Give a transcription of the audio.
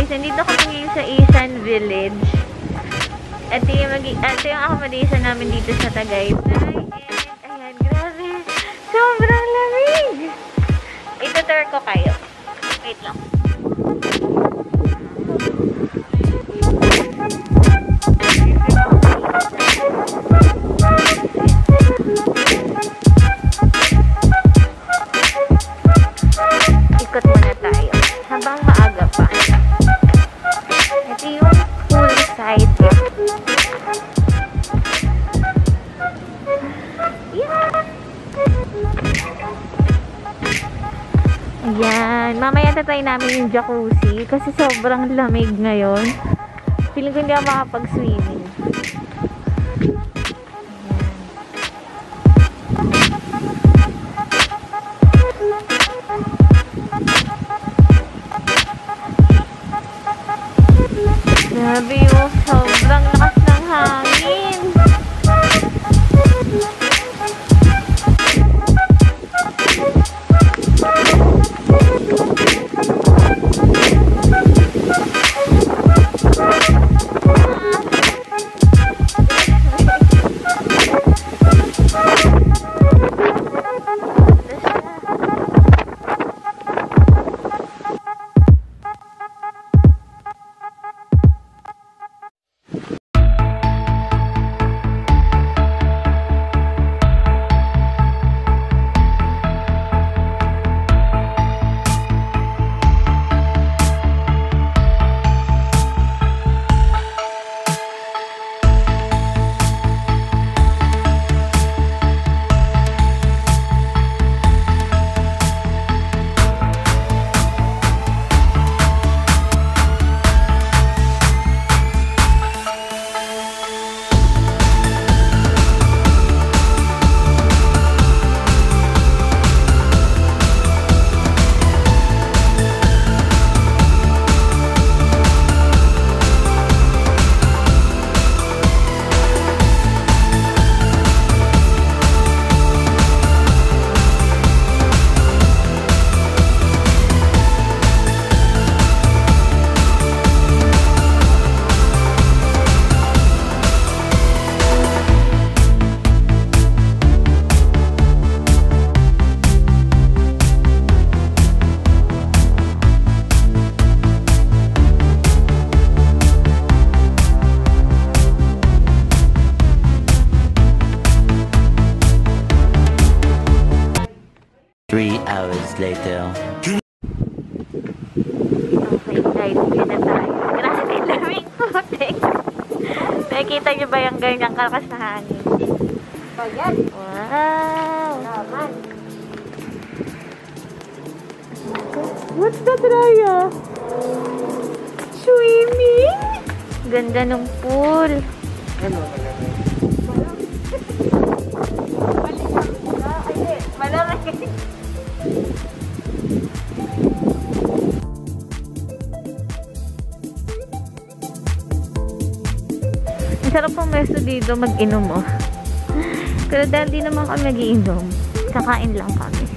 guys, nandito kami ngayon sa Isan Village. Ito yung accommodation namin dito sa Tagaytay. And ayan, grabe. Sobrang lamig. Itutur ko kayo. Wait lang. Ikot muna tayo habang maaga pa. Ito yung poolside. Ayan. Mamaya tatry namin yung jacuzzi kasi sobrang lamig ngayon. Feeling ko hindi ako makapag-swimming. Grabe yun. Sobrang lakas ng hangin. Later. Okay guys, yun na tayo. Grabe, lamig putik. Nakikita nyo ba yung ganyang kalakas na hangin? Wow! What's that, Raya? Swimming? Ganda ng pool. Malamig. Ang sarap pong meso dito mag-inom oh. Pero dahil di naman kami mag-iinom, kakain lang kami.